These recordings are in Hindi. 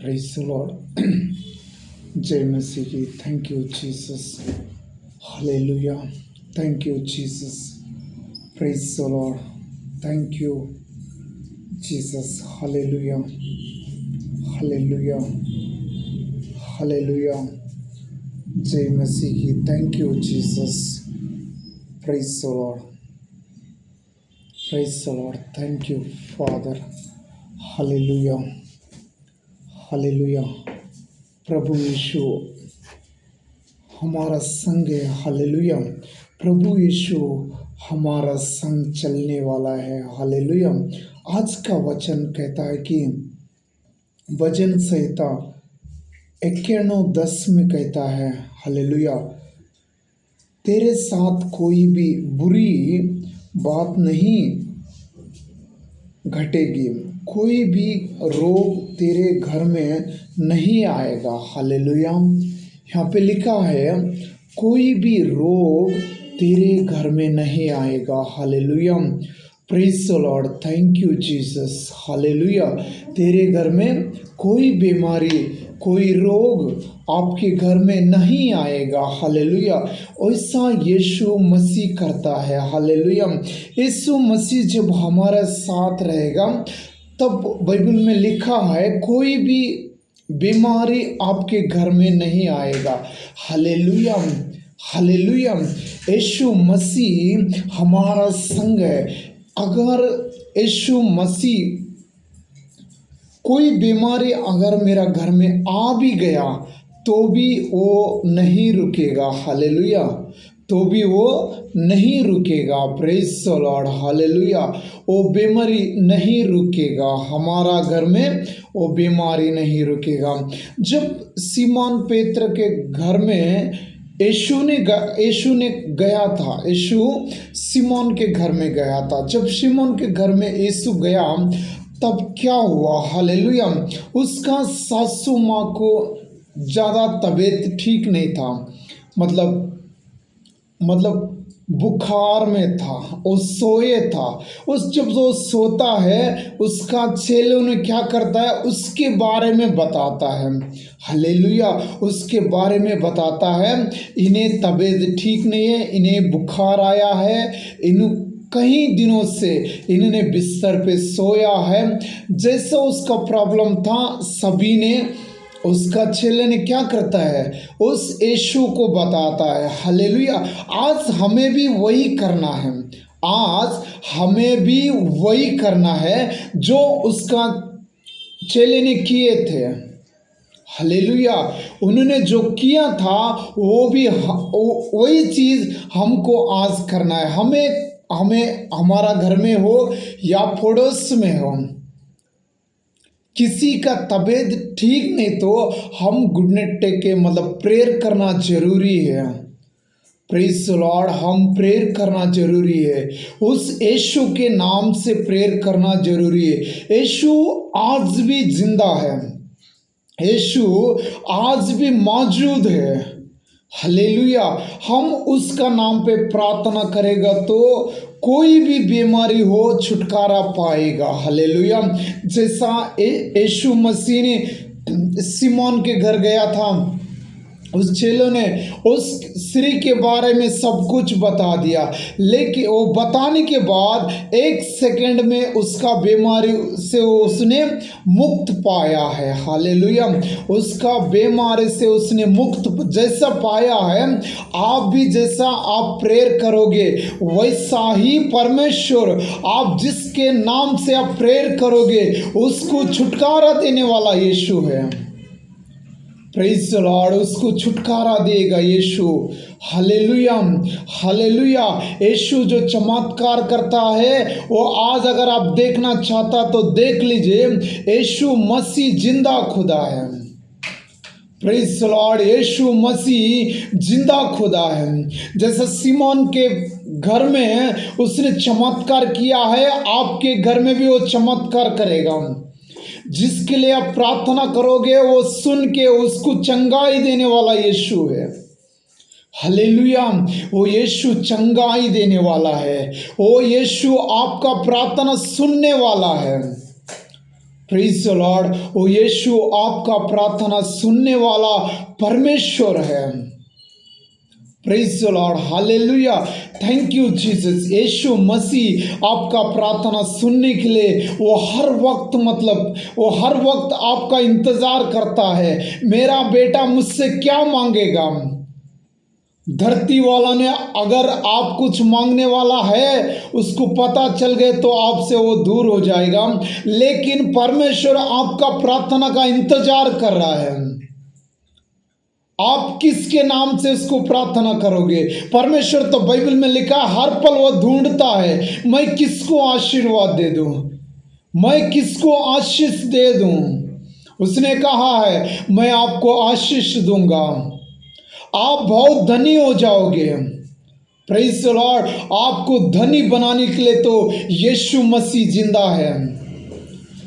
Praise the Lord. जय मसीह की. Thank you Jesus. Hallelujah. Thank you Jesus. Praise the Lord. Thank you Jesus. Hallelujah. Hallelujah. Hallelujah. जय मसीह की. Thank you Jesus. Praise the Lord. Praise the Lord. Thank you Father. Hallelujah. Hallelujah. प्रभु यीशु हमारा संग है. हालेलुया. प्रभु यीशु हमारा संग चलने वाला है. हालेलुया. आज का वचन कहता है कि भजन संहिता 91:10 में कहता है, हालेलुया, तेरे साथ कोई भी बुरी बात नहीं घटेगी, कोई भी रोग तेरे घर में नहीं आएगा. हालेलुया. यहाँ पे लिखा है कोई भी रोग तेरे घर में नहीं आएगा. Hallelujah. Praise the Lord. Thank you Jesus. Hallelujah. तेरे घर में कोई बीमारी, कोई रोग आपके घर में नहीं आएगा. हालेलुया. ऐसा यीशु मसीह करता है. हालेलुया. यीशु मसीह जब हमारे साथ रहेगा तब बाइबल में लिखा है कोई भी बीमारी आपके घर में नहीं आएगा. हालेलुया. हालेलुया. यीशु मसीह हमारा संग है. अगर यीशु मसीह कोई बीमारी अगर मेरा घर में आ भी गया तो भी वो नहीं रुकेगा. हालेलुया. तो भी वो नहीं रुकेगा. Praise the Lord. हालेलुया. वो बीमारी नहीं रुकेगा. हमारा घर में वो बीमारी नहीं रुकेगा. जब सीमोन पेत्र के घर में यीशु ने गया था, यीशु सीमोन के घर में गया था. जब सीमोन के घर में यीशु गया तब क्या हुआ? हालेलुया. उसका सासू माँ को ज़्यादा तबीयत ठीक नहीं था. मतलब बुखार में था. वो सोए था. जब वो सोता है उसका चेलों ने क्या करता है, उसके बारे में बताता है. हालेलुया. उसके बारे में बताता है इन्हें तबीयत ठीक नहीं है, इन्हें बुखार आया है, कई दिनों से इन्होंने बिस्तर पे सोया है. जैसा उसका प्रॉब्लम था सभी ने, उसका चेले ने क्या करता है, उस यीशु को बताता है. हालेलुया. आज हमें भी वही करना है. आज हमें भी वही करना है जो उसका चेले ने किए थे. हालेलुया. उन्होंने जो किया था वो भी वही चीज़ हमको आज करना है. हमें हमारा घर में हो या पड़ोस में हो, किसी का तबीयत ठीक नहीं तो हम गुडनेट के प्रेयर करना जरूरी है. Praise the Lord. हम प्रेयर करना जरूरी है. उस यीशु के नाम से प्रेयर करना जरूरी है. यीशु आज भी जिंदा है. यीशु आज भी मौजूद है. हालेलुया. हम उसका नाम पे प्रार्थना करेगा तो कोई भी बीमारी हो छुटकारा पाएगा. हालेलुया. जैसा यीशु मसीह ने सीमोन के घर गया था, उस चेलों ने उस स्त्री के बारे में सब कुछ बता दिया, लेकिन वो बताने के बाद 1 सेकंड में उसका बीमारी से उसने मुक्त पाया है. हालेलुया. उसका बीमारी से उसने मुक्त जैसा पाया है, आप भी जैसा आप प्रेयर करोगे वैसा ही परमेश्वर आप जिसके नाम से आप प्रेयर करोगे उसको छुटकारा देने वाला यीशु है. Praise the Lord. उसको छुटकारा देगा यीशु. हालेलुया. हालेलुया. यीशु जो चमत्कार करता है वो आज अगर आप देखना चाहता तो देख लीजिए. यीशु मसीह जिंदा खुदा है. Praise the Lord. यीशु मसीह जिंदा खुदा है. जैसे सीमोन के घर में उसने चमत्कार किया है, आपके घर में भी वो चमत्कार करेगा. जिसके लिए आप प्रार्थना करोगे वो सुन के उसको चंगाई देने वाला यीशु है. हालेलुया. वो यीशु चंगाई देने वाला है. वो यीशु आपका प्रार्थना सुनने वाला है. Praise the Lord. ओ यीशु आपका प्रार्थना सुनने वाला परमेश्वर है। Praise the Lord, hallelujah, thank you Jesus. यीशु मसीह आपका प्रार्थना सुनने के लिए वो हर वक्त आपका इंतजार करता है। मेरा बेटा मुझसे क्या मांगेगा। धरती वाला ने अगर आप कुछ मांगने वाला है उसको पता चल गए तो आपसे वो दूर हो जाएगा, लेकिन परमेश्वर आपका प्रार्थना का इंतजार कर रहा है। आप किसके नाम से उसको प्रार्थना करोगे। परमेश्वर तो बाइबल में लिखा है हर पल वो ढूंढता है, मैं किसको आशीर्वाद दे दूं, मैं किसको आशीष दे दूं। उसने कहा है मैं आपको आशीष दूंगा, आप बहुत धनी हो जाओगे। प्रेज द लॉर्ड, आपको धनी बनाने के लिए तो यीशु मसीह जिंदा है।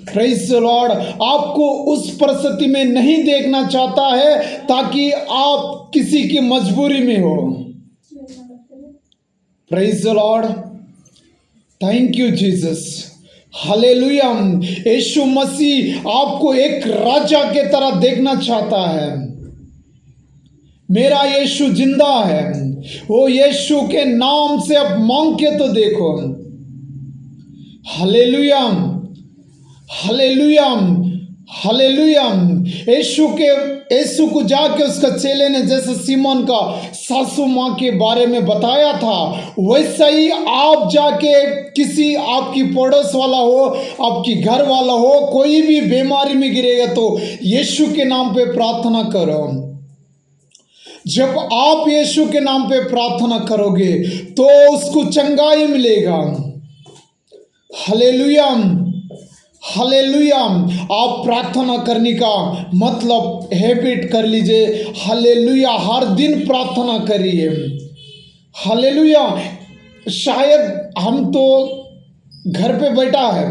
प्रेज द लॉर्ड, आपको उस परिस्थिति में नहीं देखना चाहता है ताकि आप किसी की मजबूरी में हो। Praise the Lord, thank you Jesus, hallelujah. यीशु मसीह आपको एक राजा के तरह देखना चाहता है। मेरा यीशु जिंदा है। वो यीशु के नाम से अब मांग के तो देखो। Hallelujah, hallelujah, hallelujah. यीशु को जाके उसका चेले ने जैसे सीमोन का सासू माँ के बारे में बताया था, वैसा ही आप जाके किसी आपकी पड़ोस वाला हो, आपकी घर वाला हो, कोई भी बीमारी में गिरेगा तो यीशु के नाम पे प्रार्थना करो। जब आप यीशु के नाम पे प्रार्थना करोगे तो उसको चंगाई मिलेगा। Hallelujah, hallelujah. आप प्रार्थना करने का मतलब हैबिट कर लीजिए। हालेलुया, हर दिन प्रार्थना करिए। हालेलुया। शायद हम तो घर पे बैठा है,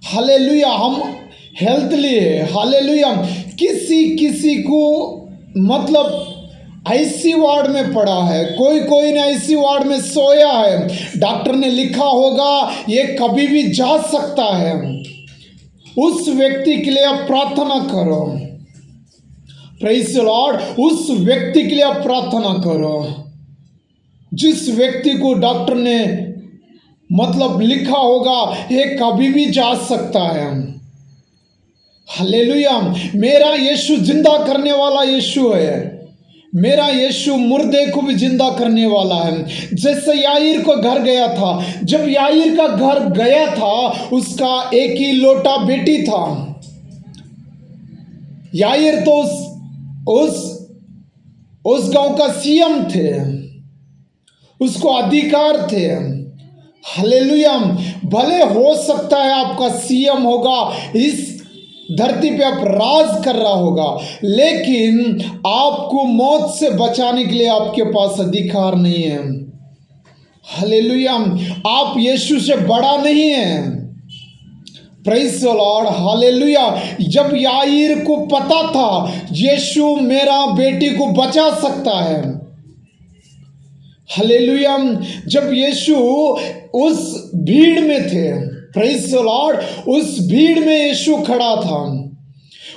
हालेलुया, हम हेल्थ लिए, हालेलुया, किसी को मतलब आईसी वार्ड में पड़ा है, कोई ने आईसी वार्ड में सोया है, डॉक्टर ने लिखा होगा ये कभी भी जा सकता है। उस व्यक्ति के लिए आप प्रार्थना करो। प्रेज द लॉर्ड, उस व्यक्ति के लिए आप प्रार्थना करो जिस व्यक्ति को डॉक्टर ने मतलब लिखा होगा ये कभी भी जा सकता है। हालेलुया। मेरा यीशु जिंदा करने वाला यीशु है। मेरा यीशु मुर्दे को भी जिंदा करने वाला है। जैसे याईर को घर गया था, जब याईर का घर गया था उसका एक ही लोटा बेटी था। याईर तो उस गांव का सीएम थे, उसको अधिकार थे। हालेलुया। भले हो सकता है आपका सीएम होगा, इस धरती पे आप राज कर रहा होगा, लेकिन आपको मौत से बचाने के लिए आपके पास अधिकार नहीं है। हालेलुया। आप यीशु से बड़ा नहीं है। Praise the Lord, hallelujah. जब याईर को पता था यीशु मेरा बेटी को बचा सकता है, हालेलुया, जब यीशु उस भीड़ में थे, प्रेज द लॉर्ड, उस भीड़ में यीशु खड़ा था,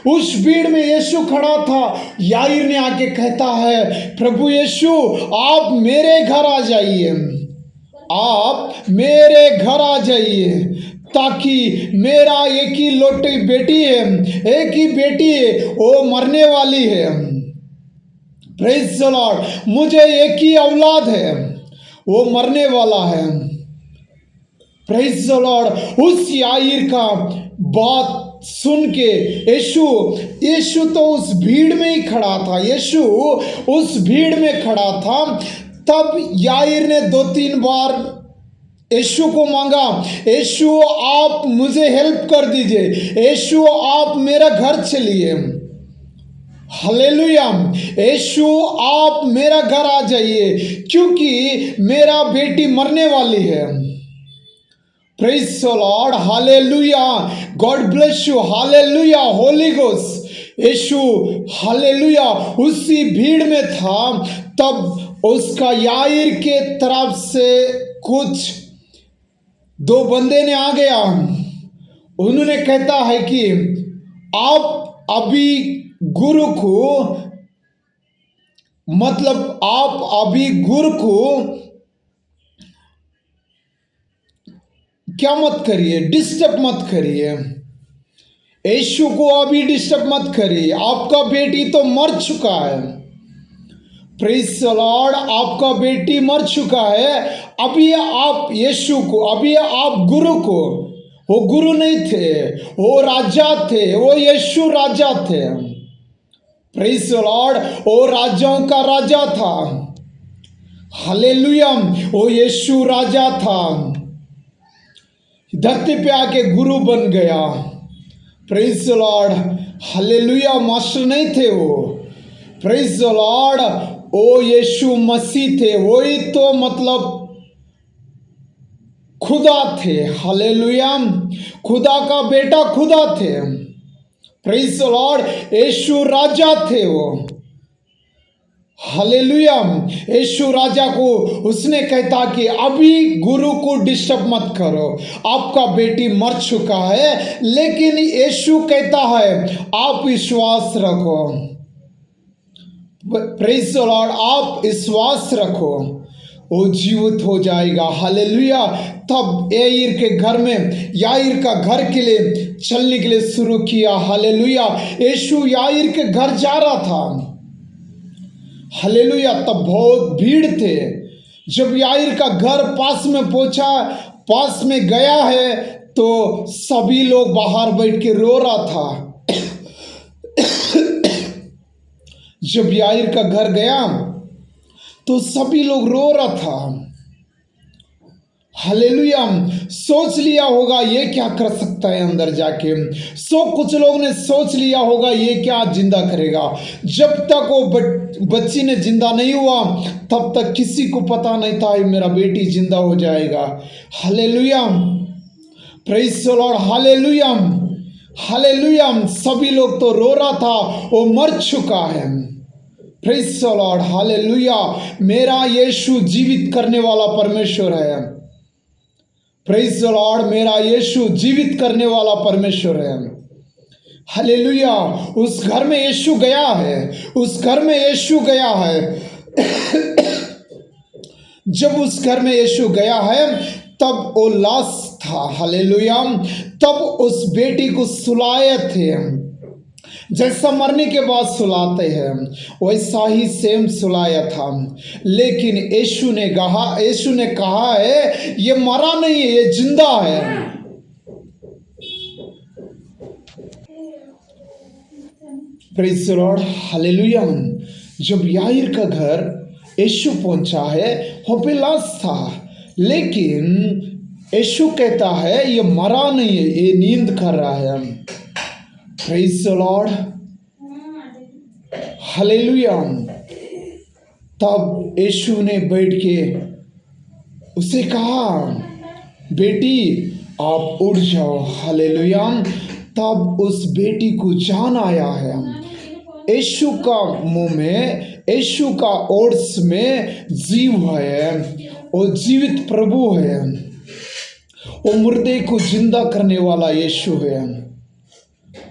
उस भीड़ में यीशु खड़ा था, याईर ने आके कहता है प्रभु यीशु आप मेरे घर आ जाइए, आप मेरे घर आ जाइए, ताकि मेरा एक ही लौटी बेटी है, एक ही बेटी है, वो मरने वाली है। प्रेज द लॉर्ड, मुझे एक ही औलाद है, वो मरने वाला है। प्रेज द लॉर्ड, उस याईर का बात सुन के यीशु तो उस भीड़ में ही खड़ा था, यीशु उस भीड़ में खड़ा था। तब याईर ने 2-3 बार यीशु को मांगा, यीशु आप मुझे हेल्प कर दीजिए, यीशु आप मेरा घर चलिए। हालेलुया। यीशु आप मेरा घर आ जाइए क्योंकि मेरा बेटी मरने वाली है। Praise the Lord, hallelujah, God bless you, hallelujah, Holy Ghost. Yeshu hallelujah उसी भीड़ में था, तब उसका याईर के तरफ से कुछ 2 बंदे ने आ गया, उन्होंने कहता है कि आप अभी गुरु को मतलब आप अभी गुरु को क्या मत करिए, डिस्टर्ब मत करिए। यीशु को अभी डिस्टर्ब मत करिए। आपका बेटी तो मर चुका है। प्रेज द लॉर्ड, आपका बेटी मर चुका है। अभी आप यीशु को, अभी आप गुरु को, वो गुरु नहीं थे, वो राजा थे, वो यीशु राजा थे। प्रेज द लॉर्ड, वो राजाओं का राजा था। हालेलुया, वो यीशु राजा था, धरती पे आके गुरु बन गया। Praise the Lord, hallelujah, master नहीं थे वो। प्रेज द लॉर्ड, ओ यीशु मसीह थे, वही तो मतलब खुदा थे। हालेलुया, खुदा का बेटा खुदा थे। प्रेज द लॉर्ड, यीशु राजा थे वो। हालेलुया, यीशु राजा को उसने कहता कि अभी गुरु को डिस्टर्ब मत करो, आपका बेटी मर चुका है। लेकिन यीशु कहता है आप विश्वास रखो। प्रेज द लॉर्ड, आप विश्वास रखो, वो जीवित हो जाएगा। हालेलुया, तब याईर के घर में, याईर का घर के लिए चलने के लिए शुरू किया। हालेलुया, यीशु याईर के घर जा रहा था। हालेलुया, तब बहुत भीड़ थे। जब याईर का घर पास में पहुंचा, पास में गया है, तो सभी लोग बाहर बैठ के रो रहा था। जब याईर का घर गया तो सभी लोग रो रहा था। हालेलुया, सोच लिया होगा ये क्या कर सकता है अंदर जाके। कुछ लोगों ने सोच लिया होगा ये क्या जिंदा करेगा। जब तक वो बच्ची ने जिंदा नहीं हुआ तब तक किसी को पता नहीं था मेरा बेटी जिंदा हो जाएगा। Hallelujah, praise the Lord, hallelujah, hallelujah, सभी लोग तो रो रहा था, वो मर चुका है। प्रेज द लॉर्ड, हालेलुया, मेरा यीशु जीवित करने वाला परमेश्वर है। प्रेज द लॉर्ड, मेरा यीशु जीवित करने वाला परमेश्वर है। हालेलुया, उस घर में यीशु गया है, उस घर में यीशु गया है। जब उस घर में यीशु गया है तब वो लाश था। हालेलुया, तब उस बेटी को सुलाए थे, जैसा मरने के बाद सुलाते हैं वैसा ही सेम सुलाया था। लेकिन यीशु ने कहा है ये मरा नहीं है, ये जिंदा है। Praise the Lord, hallelujah. जब याईर का घर यीशु पहुंचा है, वहाँ पे लाश था, लेकिन यीशु कहता है ये मरा नहीं है, ये नींद कर रहा है। Praise the Lord, hallelujah. तब यीशु ने बैठ के उसे कहा बेटी आप उठ जाओ। हालेलुया, तब उस बेटी को जान आया है। यीशु का मुंह में, यीशु का ओट्स में जीव है, वो जीवित प्रभु है, वो मुर्दे को जिंदा करने वाला यीशु है,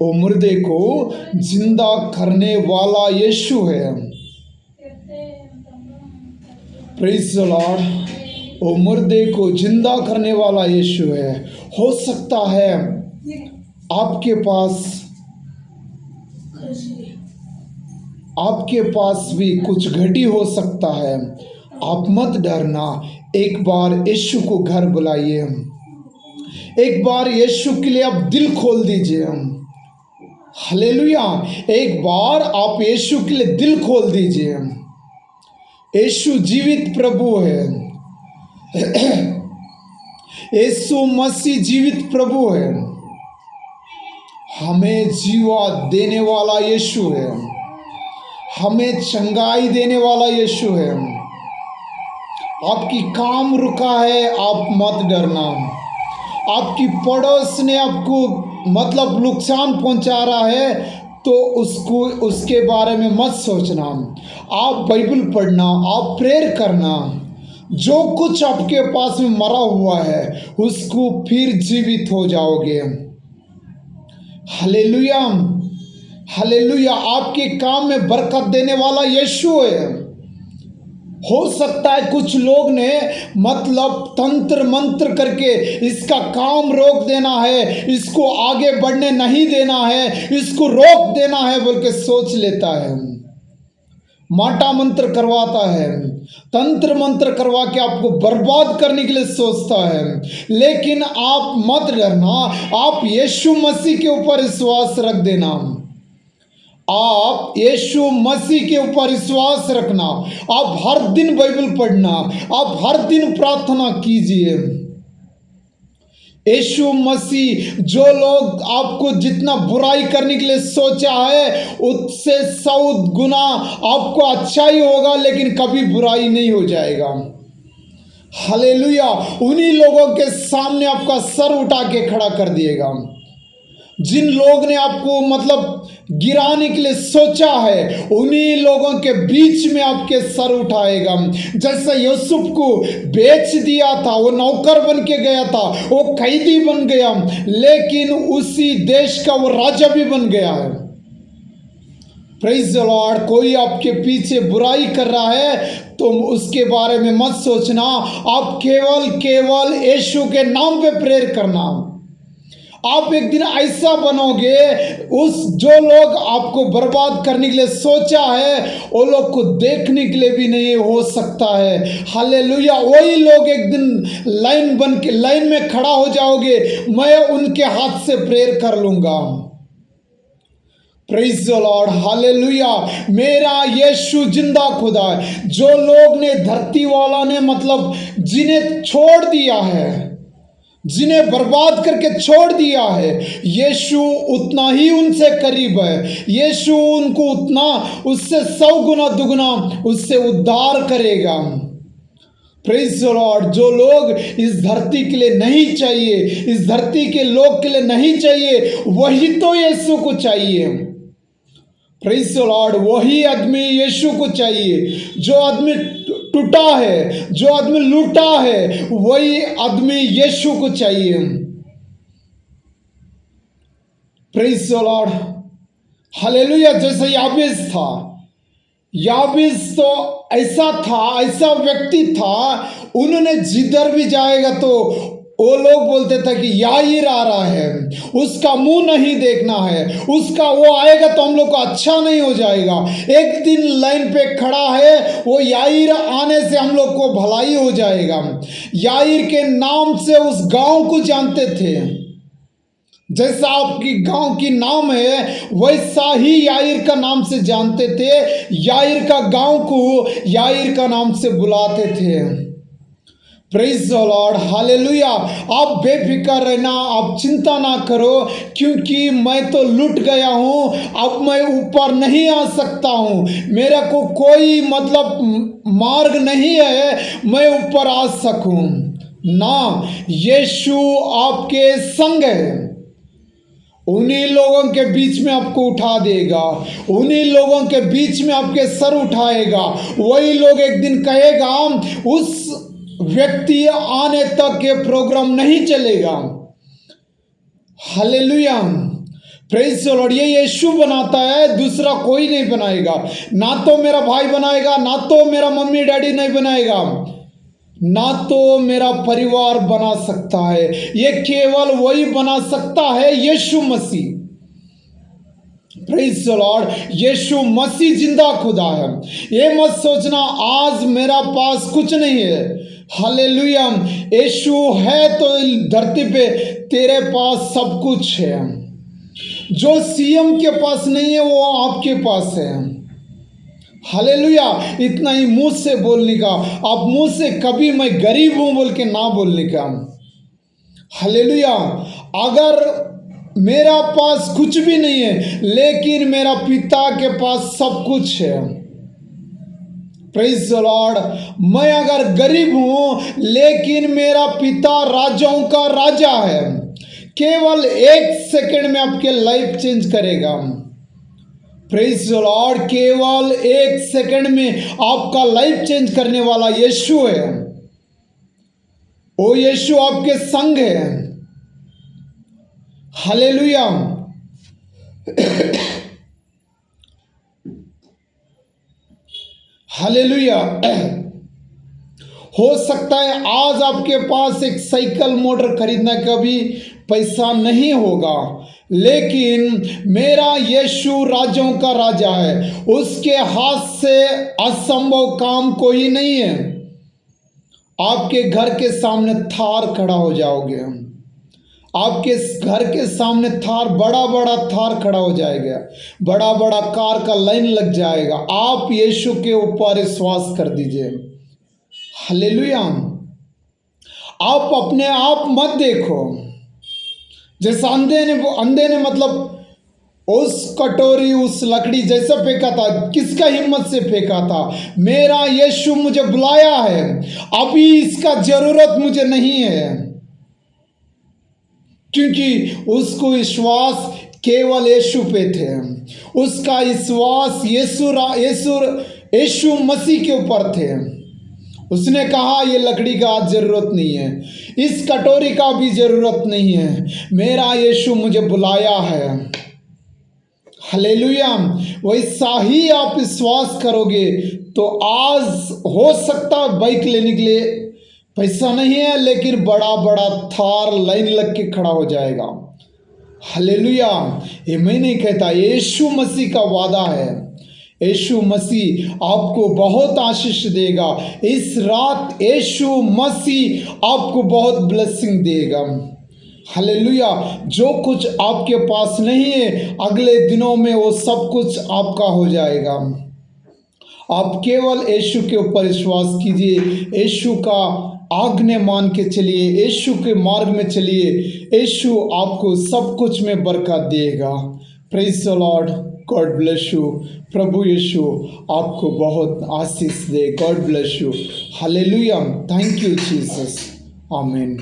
वो मुर्दे को जिंदा करने वाला यीशु है। प्रेज द लॉर्ड, वो मुर्दे को जिंदा करने वाला यीशु है। हो सकता है आपके पास भी कुछ घटी हो सकता है। आप मत डरना, एक बार यीशु को घर बुलाइए, एक बार यीशु के लिए आप दिल खोल दीजिए। हालेलुया, एक बार आप यीशु के लिए दिल खोल दीजिए। यीशु जीवित प्रभु है, यीशु मसीह जीवित प्रभु है, हमें जीवा देने वाला यीशु है, हमें चंगाई देने वाला यीशु है। आपकी काम रुका है, आप मत डरना। आपकी पड़ोस ने आपको मतलब नुकसान पहुंचा रहा है तो उसके बारे में मत सोचना। आप बाइबल पढ़ना, आप प्रेयर करना। जो कुछ आपके पास में मरा हुआ है उसको फिर जीवित हो जाओगे। Hallelujah, hallelujah. आपके काम में बरकत देने वाला यीशु है। हो सकता है कुछ लोग ने मतलब तंत्र मंत्र करके इसका काम रोक देना है, इसको आगे बढ़ने नहीं देना है, इसको रोक देना है बोल के सोच लेता है, माटा मंत्र करवाता है, तंत्र मंत्र करवा के आपको बर्बाद करने के लिए सोचता है। लेकिन आप मत डरना, आप यीशु मसीह के ऊपर विश्वास रख देना, आप यीशु मसीह के ऊपर विश्वास रखना, आप हर दिन बाइबल पढ़ना, आप हर दिन प्रार्थना कीजिए। यीशु मसीह, जो लोग आपको जितना बुराई करने के लिए सोचा है उससे 100 गुना आपको अच्छा ही होगा, लेकिन कभी बुराई नहीं हो जाएगा। हालेलुया। उन्हीं लोगों के सामने आपका सर उठा के खड़ा कर दिएगा। जिन लोग ने आपको मतलब गिराने के लिए सोचा है, उन्हीं लोगों के बीच में आपके सर उठाएगा। जैसे यूसुफ को बेच दिया था, वो नौकर बन के गया था, वो कैदी बन गया, लेकिन उसी देश का वो राजा भी बन गया है। Praise the Lord. कोई आपके पीछे बुराई कर रहा है तो उसके बारे में मत सोचना, आप केवल यीशु के नाम पे प्रेयर करना। आप एक दिन ऐसा बनोगे, उस जो लोग आपको बर्बाद करने के लिए सोचा है वो लोग को देखने के लिए भी नहीं हो सकता है। हालेलुया। वही लोग एक दिन लाइन में खड़ा हो जाओगे, मैं उनके हाथ से प्रेयर कर लूंगा। Praise the Lord. हालेलुया। मेरा यीशु जिंदा खुदा है। जो लोग ने धरती वाला ने मतलब जिन्हें छोड़ दिया है, जिन्हें बर्बाद करके छोड़ दिया है, यीशु उतना ही उनसे करीब है। यीशु उनको उतना उससे 100 गुना दुगना उससे उद्धार करेगा। Praise the Lord. जो लोग इस धरती के लिए नहीं चाहिए, इस धरती के लोग के लिए नहीं चाहिए, वही तो यीशु को चाहिए। Praise the Lord. वही आदमी यीशु को चाहिए। जो आदमी टूटा है, जो आदमी लूटा है, वही आदमी यीशु को चाहिए। Praise the Lord. हालेलुया। जैसे याबेस था, याबेस तो ऐसा था, ऐसा व्यक्ति था, उन्होंने जिधर भी जाएगा तो वो लोग बोलते थे कि याईर आ रहा है, उसका मुंह नहीं देखना है, उसका वो आएगा तो हम लोग को अच्छा नहीं हो जाएगा। एक दिन लाइन पे खड़ा है, वो याईर आने से हम लोग को भलाई हो जाएगा। याईर के नाम से उस गांव को जानते थे। जैसा आपकी गांव की नाम है, वैसा ही याईर का नाम से जानते थे। याईर का गांव को याईर का नाम से बुलाते थे। Praise the Lord. हालेलुया। आप बेफिक्र रहना, आप चिंता ना करो, क्योंकि मैं तो लुट गया हूँ, अब मैं ऊपर नहीं आ सकता हूँ, मेरा को कोई मतलब मार्ग नहीं है मैं ऊपर आ सकूँ ना। यीशु आपके संग है। उन्हीं लोगों के बीच में आपको उठा देगा, उन्हीं लोगों के बीच में आपके सर उठाएगा। वही लोग एक दिन कहेगा उस व्यक्ति आने तक ये प्रोग्राम नहीं चलेगा। हालेलुया। Praise the Lord. ये यीशु बनाता है, दूसरा कोई नहीं बनाएगा। ना तो मेरा भाई बनाएगा, ना तो मेरा मम्मी डैडी नहीं बनाएगा, ना तो मेरा परिवार बना सकता है। ये केवल वही बना सकता है, यीशु मसीह। Praise the Lord. यीशु मसीह जिंदा खुदा है। ये मत सोचना आज मेरा पास कुछ नहीं है। हालेलुया। यीशु है तो धरती पे तेरे पास सब कुछ है। जो सीएम के पास नहीं है वो आपके पास है। हालेलुया। इतना ही मुंह से बोलने का, आप मुंह से कभी मैं गरीब हूं बोल के ना बोलने का। हालेलुया। अगर मेरा पास कुछ भी नहीं है, लेकिन मेरा पिता के पास सब कुछ है। Praise the Lord. मैं अगर गरीब हूं, लेकिन मेरा पिता राजाओं का राजा है, केवल 1 सेकंड में आपके लाइफ चेंज करेगा। Praise the Lord. केवल 1 सेकंड में आपका लाइफ चेंज करने वाला यीशु है। वो यीशु आपके संग है। हालेलुया। हालेलुया। हो सकता है आज आपके पास एक साइकिल मोटर खरीदने का भी पैसा नहीं होगा, लेकिन मेरा यीशु राजों का राजा है, उसके हाथ से असंभव काम कोई नहीं है। आपके घर के सामने थार खड़ा हो जाओगे, आपके घर के सामने थार, बड़ा बड़ा थार खड़ा हो जाएगा, बड़ा बड़ा कार का लाइन लग जाएगा। आप यीशु के ऊपर विश्वास कर दीजिए। हालेलुया। आप अपने आप मत देखो, जैसे अंधे ने मतलब उस कटोरी, उस लकड़ी जैसा फेंका था, किसका हिम्मत से फेंका था? मेरा यीशु मुझे बुलाया है, अभी इसका जरूरत मुझे नहीं है, क्योंकि उसको विश्वास केवल यीशु पे थे। उसका विश्वास यीशु मसीह के ऊपर थे। उसने कहा ये लकड़ी का आज जरूरत नहीं है, इस कटोरी का भी जरूरत नहीं है, मेरा यीशु मुझे बुलाया है। हालेलुया। वैसा ही आप विश्वास करोगे तो आज हो सकता है बाइक लेने के लिए पैसा नहीं है, लेकिन बड़ा बड़ा थार लाइन लग के खड़ा हो जाएगा। हालेलुया। ये मैं नहीं कहता, यीशु मसीह का वादा है। यीशु मसीह आपको बहुत आशीष देगा। इस रात यीशु मसीह आपको बहुत ब्लेसिंग देगा। हालेलुया। जो कुछ आपके पास नहीं है, अगले दिनों में वो सब कुछ आपका हो जाएगा। आप केवल यीशु के ऊपर विश्वास कीजिए, यीशु का आज्ञा मान के चलिए, यीशु के मार्ग में चलिए, यीशु आपको सब कुछ में बरकत देगा। Praise the Lord, God bless you. प्रभु यीशु आपको बहुत आशीष दे। God bless you. Hallelujah. Thank you Jesus. आमीन।